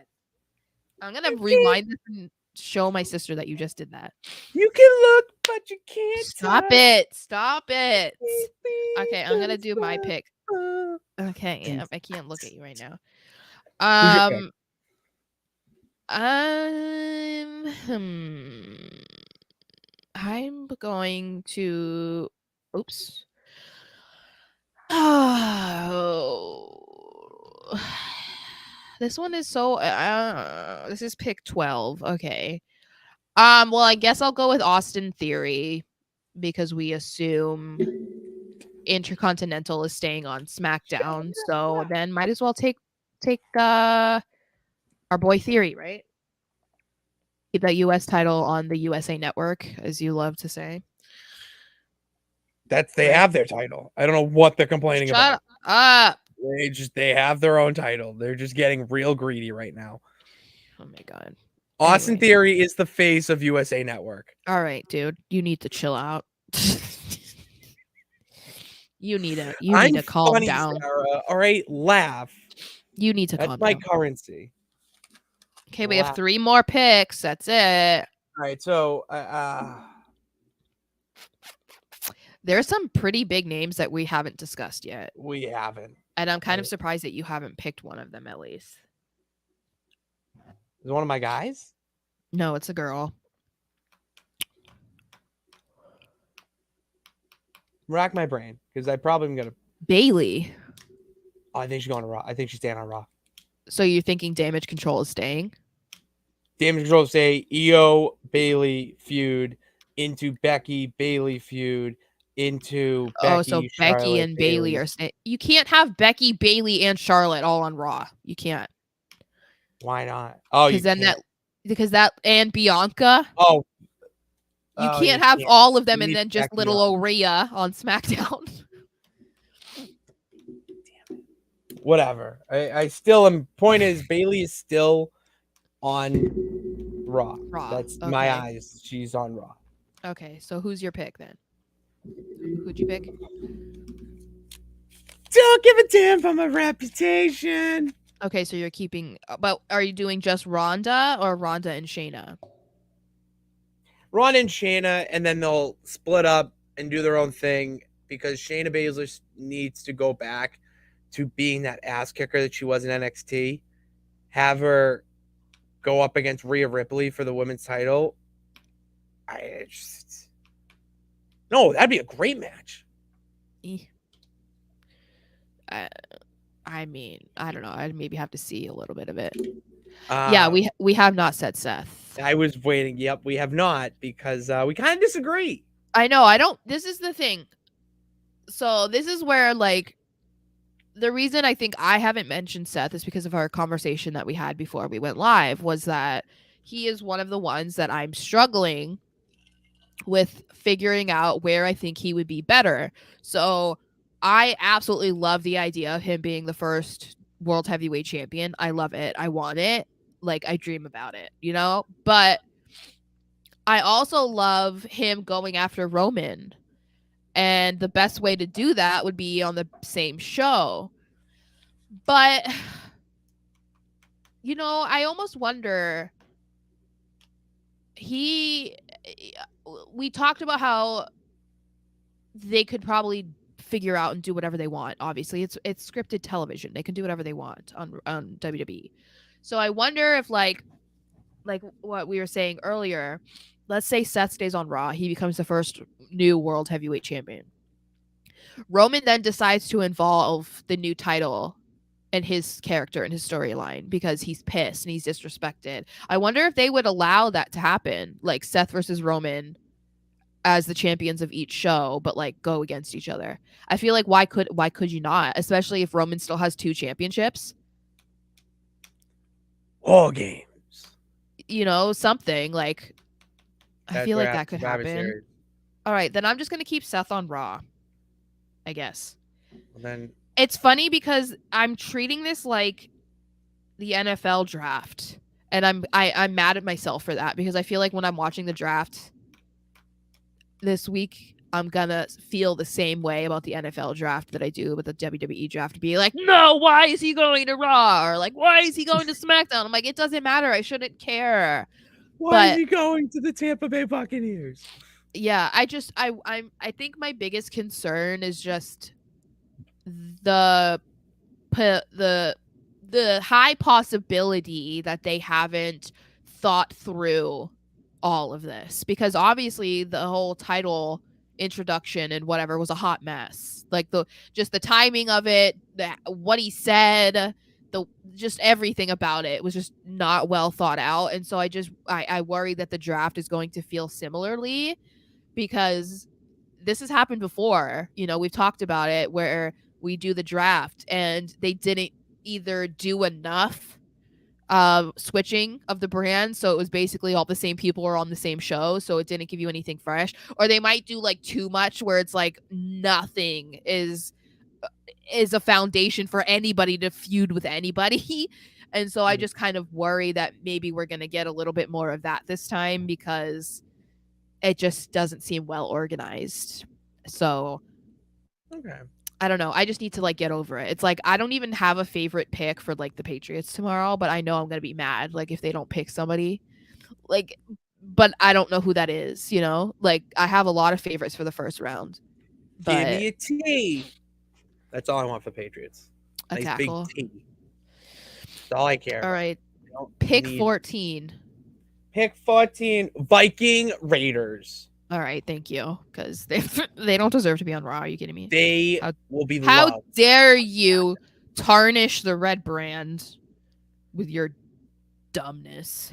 Speaker 3: I'm gonna rewind this and show my sister that you just did that.
Speaker 1: You can look, but you can't.
Speaker 3: Stop it. Stop it. Okay, I'm gonna do my pick. Okay, yeah, I can't look at you right now. I'm going to oops. Oh. This one is so this is pick 12. Okay. Well, I guess I'll go with Austin Theory, because we assume Intercontinental is staying on SmackDown. So then might as well take our boy Theory, right? Keep that US title on the USA Network, as you love to say.
Speaker 1: They have their title. I don't know what they're complaining about.
Speaker 3: Shut up.
Speaker 1: They have their own title. They're just getting real greedy right now.
Speaker 3: Oh my God.
Speaker 1: Austin Theory is the face of USA Network.
Speaker 3: All right, dude. You need to chill out. You need to calm down.
Speaker 1: Sarah. All right, laugh.
Speaker 3: You need to calm down.
Speaker 1: That's my currency.
Speaker 3: Okay, we have 3 more picks. That's it.
Speaker 1: All right, so
Speaker 3: there's some pretty big names that we haven't discussed yet.
Speaker 1: We haven't.
Speaker 3: And I'm kind of surprised that you haven't picked one of them at least.
Speaker 1: Is it one of my guys?
Speaker 3: No, it's a girl.
Speaker 1: Rack my brain, because I probably am gonna.
Speaker 3: Bailey.
Speaker 1: Oh, I think she's going to Raw. I think she's staying on Raw.
Speaker 3: So you're thinking Damage Control is staying?
Speaker 1: Damage Control say Io Bailey feud into Becky Bailey feud into Becky.
Speaker 3: So Becky and Bailey are staying. You can't have Becky, Bailey, and Charlotte all on Raw. You can't.
Speaker 1: Why not? Oh,
Speaker 3: because that and Bianca.
Speaker 1: Oh.
Speaker 3: You can't have all of them and then just little Oria on SmackDown.
Speaker 1: Whatever. I still am. Point is, Bailey is still on Raw.
Speaker 3: Raw.
Speaker 1: That's
Speaker 3: Okay.
Speaker 1: my eyes. She's on Raw.
Speaker 3: Okay, so who's your pick then? Who'd you pick?
Speaker 1: Don't give a damn for my reputation.
Speaker 3: Okay, so you're keeping. But are you doing just Ronda or Ronda and Shayna?
Speaker 1: Ron and Shayna, and then they'll split up and do their own thing because Shayna Baszler needs to go back to being that ass kicker that she was in NXT. Have her go up against Rhea Ripley for the women's title. No, that'd be a great match.
Speaker 3: I mean, I don't know. I'd maybe have to see a little bit of it.
Speaker 1: Um,
Speaker 3: Yeah, we have not said Seth.
Speaker 1: I was waiting. Yep, we have not because we kind of disagree.
Speaker 3: I know. I don't. This is the thing. So this is where like the reason I think I haven't mentioned Seth is because of our conversation that we had before we went live was that he is one of the ones that I'm struggling with figuring out where I think he would be better. So I absolutely love the idea of him being the first world heavyweight champion. I love it. I want it. Like I dream about it, you know? But I also love him going after Roman. And the best way to do that would be on the same show. But you know, I almost wonder we talked about how they could probably figure out and do whatever they want. Obviously, it's scripted television. They can do whatever they want on WWE. So I wonder if like what we were saying earlier, let's say Seth stays on Raw, he becomes the first new world heavyweight champion. Roman then decides to involve the new title and his character and his storyline because he's pissed and he's disrespected. I wonder if they would allow that to happen, like Seth versus Roman as the champions of each show, but like go against each other. I feel like why could you not? Especially if Roman still has 2 championships.
Speaker 1: All games.
Speaker 3: You know, something like I feel like that could happen.
Speaker 1: Series.
Speaker 3: All right, then I'm just gonna keep Seth on Raw, I guess.
Speaker 1: Well, then
Speaker 3: it's funny because I'm treating this like the NFL draft, and I'm mad at myself for that because I feel like when I'm watching the draft this week, I'm gonna feel the same way about the NFL draft that I do with the WWE draft. Be like, no, why is he going to Raw? Or like, why is he going to SmackDown? I'm like, it doesn't matter. I shouldn't care.
Speaker 1: Why is he going to the Tampa Bay Buccaneers?
Speaker 3: Yeah, I think my biggest concern is just the high possibility that they haven't thought through all of this, because obviously the whole title introduction and whatever was a hot mess. Like the timing of it, what he said, just everything about it was just not well thought out. And so I worry that the draft is going to feel similarly, because this has happened before. You know, we've talked about it where we do the draft and they didn't either do enough switching of the brand, so it was basically all the same people were on the same show, so it didn't give you anything fresh, or they might do like too much where it's like nothing is a foundation for anybody to feud with anybody. And so I just kind of worry that maybe we're going to get a little bit more of that this time, because it just doesn't seem well organized. So
Speaker 1: okay,
Speaker 3: I don't know. I just need to like get over it. It's like I don't even have a favorite pick for like the Patriots tomorrow, but I know I'm gonna be mad like if they don't pick somebody. Like, but I don't know who that is, you know? Like I have a lot of favorites for the first round. But
Speaker 1: give me a T. That's all I want for Patriots.
Speaker 3: A
Speaker 1: nice
Speaker 3: tackle.
Speaker 1: Big T. That's all I care.
Speaker 3: All right. Pick 14.
Speaker 1: Pick 14. Viking Raiders.
Speaker 3: All right, thank you, because they don't deserve to be on Raw. Are you kidding me?
Speaker 1: They will be
Speaker 3: How
Speaker 1: loved.
Speaker 3: dare you tarnish the red brand with your dumbness,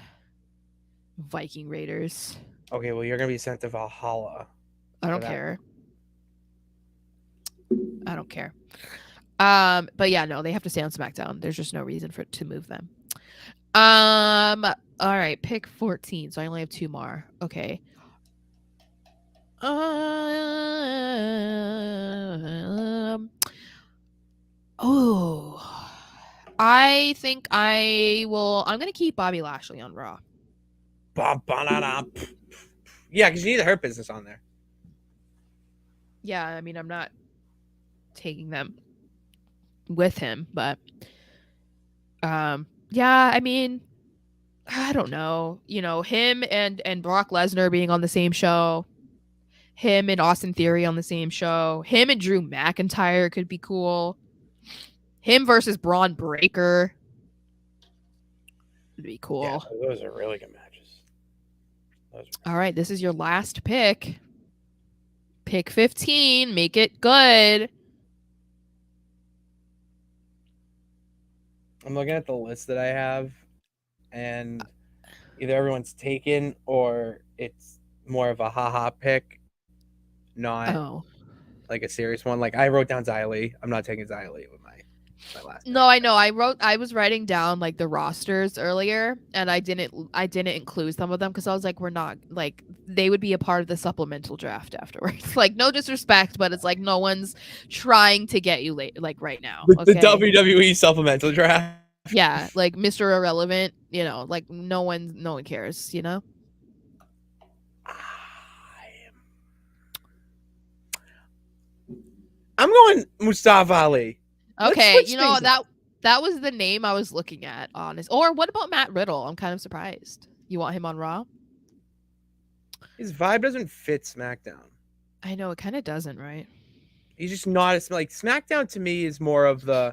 Speaker 3: Viking Raiders?
Speaker 1: Okay, well, you're gonna be sent to Valhalla.
Speaker 3: I don't care. I don't care. But yeah, no, they have to stay on SmackDown. There's just no reason to move them. All right, pick 14. So I only have 2 more. Okay. I think I'm gonna keep Bobby Lashley on Raw.
Speaker 1: Yeah, because you need the Hurt Business on there.
Speaker 3: Yeah, I mean, I'm not taking them with him, but yeah, I mean, I don't know. You know, him and Brock Lesnar being on the same show, him and Austin Theory on the same show, him and Drew McIntyre could be cool. Him versus Braun Breaker would be cool.
Speaker 1: Yeah, those are really good matches.
Speaker 3: All right, this is your last pick. Pick 15. Make it good.
Speaker 1: I'm looking at the list that I have, and either everyone's taken or it's more of a haha pick, not like a serious one. Like I wrote down Xia Li. I'm not taking Xia Li with my last.
Speaker 3: No, I know. I was writing down like the rosters earlier, and I didn't include some of them because I was like, we're not like they would be a part of the supplemental draft afterwards. Like, no disrespect, but it's like no one's trying to get you late like right now.
Speaker 1: The WWE supplemental draft.
Speaker 3: Yeah, like Mr. Irrelevant, you know, like no one cares, you know?
Speaker 1: I'm going Mustafa Ali.
Speaker 3: Okay, you know, that was the name I was looking at, honest. Or what about Matt Riddle? I'm kind of surprised. You want him on Raw?
Speaker 1: His vibe doesn't fit SmackDown.
Speaker 3: I know, it kind of doesn't, right?
Speaker 1: He's just not as like SmackDown to me is more of the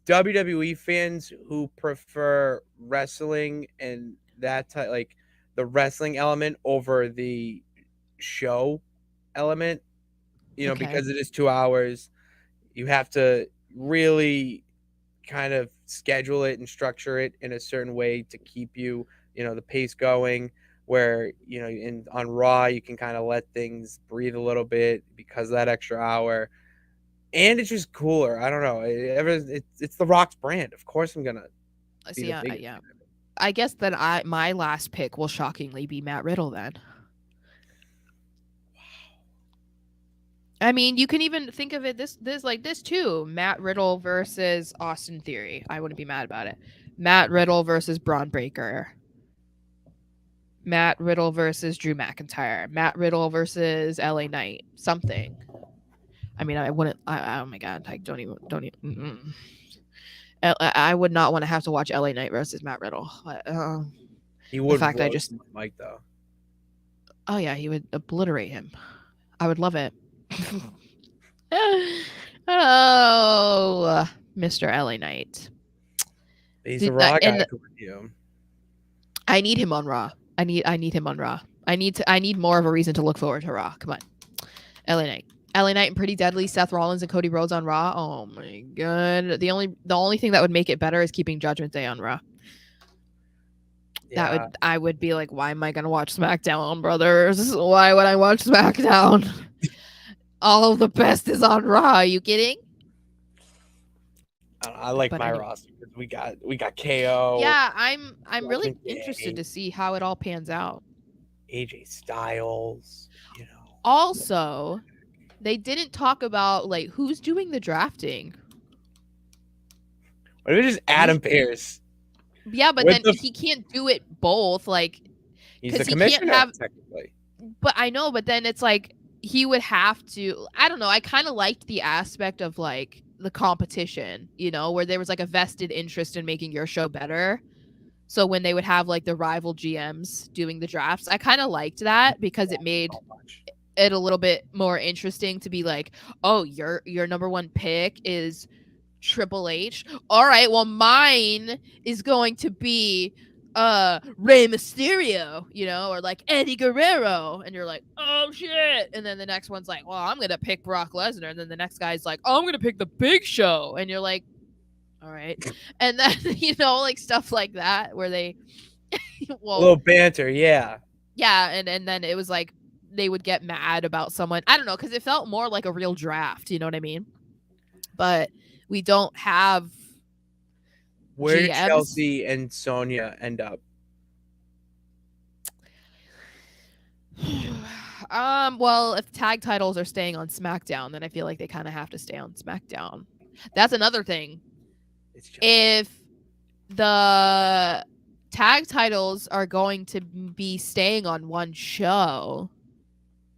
Speaker 1: WWE fans who prefer wrestling and that type, like the wrestling element over the show element, you know, because it is 2 hours. You have to really kind of schedule it and structure it in a certain way to keep you know, the pace going, where, you know, on Raw, you can kind of let things breathe a little bit because of that extra hour. And it's just cooler. I don't know. It's The Rock's brand. Of course, I'm gonna.
Speaker 3: Yeah. I guess that my last pick will shockingly be Matt Riddle then. I mean, you can even think of it this like this too. Matt Riddle versus Austin Theory. I wouldn't be mad about it. Matt Riddle versus Braun Breaker. Matt Riddle versus Drew McIntyre. Matt Riddle versus LA Knight. Something. I mean, I wouldn't. Oh my god! I don't even. I would not want to have to watch LA Knight versus Matt Riddle.
Speaker 1: He would.
Speaker 3: The fact I just
Speaker 1: Mike though.
Speaker 3: Oh yeah, he would obliterate him. I would love it. Oh, Mr. LA Knight.
Speaker 1: He's a Raw guy.
Speaker 3: I need him on Raw. I need him on Raw. I need more of a reason to look forward to Raw. Come on, LA Knight. LA Knight and Pretty Deadly, Seth Rollins and Cody Rhodes on Raw. Oh my god. The only thing that would make it better is keeping Judgment Day on Raw. Yeah. I would be like, why am I gonna watch SmackDown, brothers? Why would I watch SmackDown? All of the best is on Raw. Are you kidding?
Speaker 1: I like my roster because we got KO.
Speaker 3: Yeah, I'm really interested to see how it all pans out.
Speaker 1: AJ Styles, you know.
Speaker 3: Also, they didn't talk about like who's doing the drafting.
Speaker 1: What if it's just Adam Pearce?
Speaker 3: Yeah, but then he can't do it both. Like,
Speaker 1: he's the commissioner, technically.
Speaker 3: But I know, but then it's like he would have to. I don't know. I kind of liked the aspect of like the competition, you know, where there was like a vested interest in making your show better. So when they would have like the rival GMs doing the drafts, I kind of liked that because it made it a little bit more interesting to be like, oh, your number one pick is Triple H. All right, well, mine is going to be Rey Mysterio, you know, or like Eddie Guerrero, and you're like, oh shit, and then the next one's like, well, I'm gonna pick Brock Lesnar, and then the next guy's like, oh, I'm gonna pick the Big Show, and you're like, all right, and then you know, like stuff like that where they
Speaker 1: well, a little banter, yeah,
Speaker 3: and then it was like they would get mad about someone, I don't know, because it felt more like a real draft, you know what I mean? But we don't have.
Speaker 1: Where did Chelsea and Sonya end up?
Speaker 3: Well, if tag titles are staying on SmackDown, then I feel like they kind of have to stay on SmackDown. That's another thing. If the tag titles are going to be staying on one show,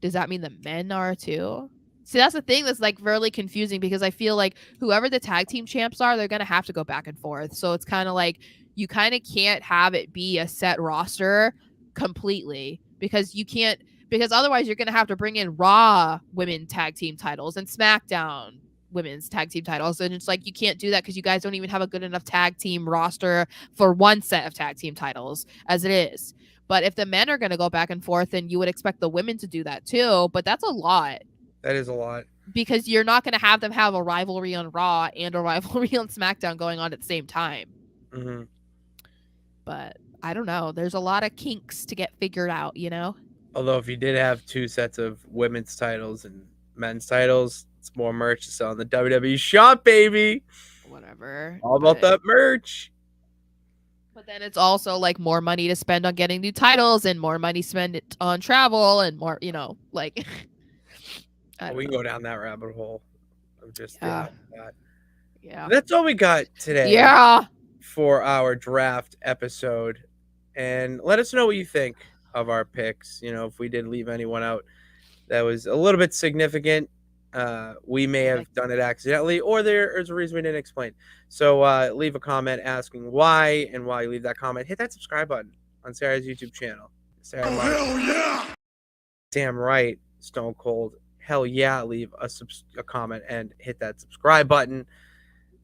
Speaker 3: does that mean the men are too? See, that's the thing that's like really confusing, because I feel like whoever the tag team champs are, they're gonna have to go back and forth. So it's kind of like you kind of can't have it be a set roster completely, because you can't, because otherwise you're gonna have to bring in Raw women tag team titles and SmackDown women's tag team titles, and it's like you can't do that because you guys don't even have a good enough tag team roster for one set of tag team titles as it is. But if the men are going to go back and forth, then you would expect the women to do that too. But that's a lot.
Speaker 1: That is a lot.
Speaker 3: Because you're not going to have them have a rivalry on Raw and a rivalry on SmackDown going on at the same time.
Speaker 1: Mm-hmm.
Speaker 3: But I don't know. There's a lot of kinks to get figured out, you know?
Speaker 1: Although if you did have 2 sets of women's titles and men's titles, it's more merch to sell in the WWE shop, baby.
Speaker 3: Whatever.
Speaker 1: All about that merch.
Speaker 3: But then it's also like more money to spend on getting new titles and more money spent on travel and more, you know, like.
Speaker 1: We can go down that rabbit hole of just that.
Speaker 3: Yeah.
Speaker 1: That's all we got today.
Speaker 3: Yeah.
Speaker 1: For our draft episode. And let us know what you think of our picks. You know, if we did leave anyone out that was a little bit significant, we may have done it accidentally, or there is a reason we didn't explain. So leave a comment asking why, and while you leave that comment, hit that subscribe button on Sarah's YouTube channel. Sarah,
Speaker 2: hell yeah!
Speaker 1: Damn right, Stone Cold. Hell yeah, leave a comment and hit that subscribe button.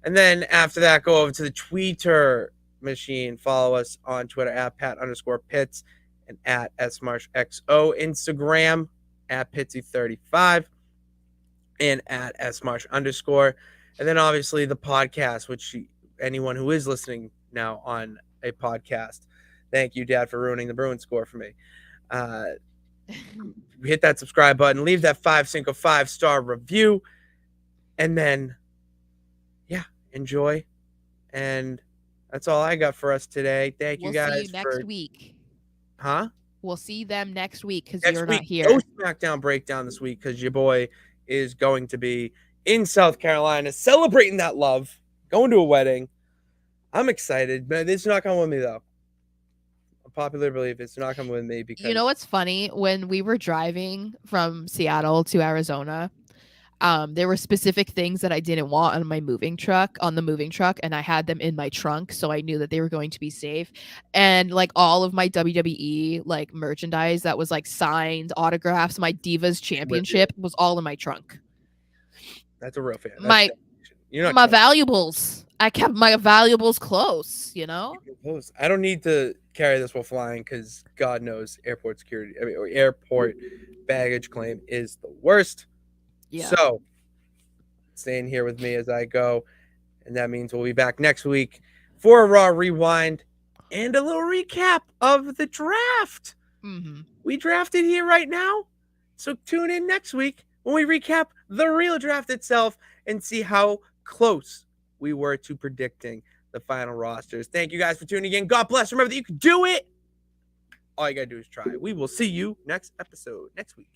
Speaker 1: And then after that, go over to the Twitter machine. Follow us on Twitter at Pat_Pitts and at SMarshXO. Instagram at Pitsy35 and at SMarsh_. And then obviously the podcast, which anyone who is listening now on a podcast, thank you, Dad, for ruining the Bruins score for me. Hit that subscribe button, leave that 5-star review, and then enjoy. And that's all I got for us today. Thank you guys.
Speaker 3: We'll see you next week.
Speaker 1: Huh?
Speaker 3: We'll see them next week because you're not here.
Speaker 1: No SmackDown breakdown this week because your boy is going to be in South Carolina celebrating that love, going to a wedding. I'm excited, but it's not coming with me though. A popular belief, it's not coming with me because
Speaker 3: you know what's funny? When we were driving from Seattle to Arizona, there were specific things that I didn't want on the moving truck, and I had them in my trunk, so I knew that they were going to be safe. And like all of my WWE like merchandise that was like signed autographs, my Divas Championship was all in my trunk.
Speaker 1: That's a real fan.
Speaker 3: My valuables. I kept my valuables close, you know?
Speaker 1: I don't need to carry this while flying because God knows airport security, or airport baggage claim is the worst. Yeah. So, staying here with me as I go, and that means we'll be back next week for a Raw Rewind and a little recap of the draft.
Speaker 3: Mm-hmm.
Speaker 1: We drafted here right now, so tune in next week when we recap the real draft itself and see how close we were to predicting the final rosters. Thank you guys for tuning in. God bless. Remember that you can do it. All you got to do is try. We will see you next episode next week.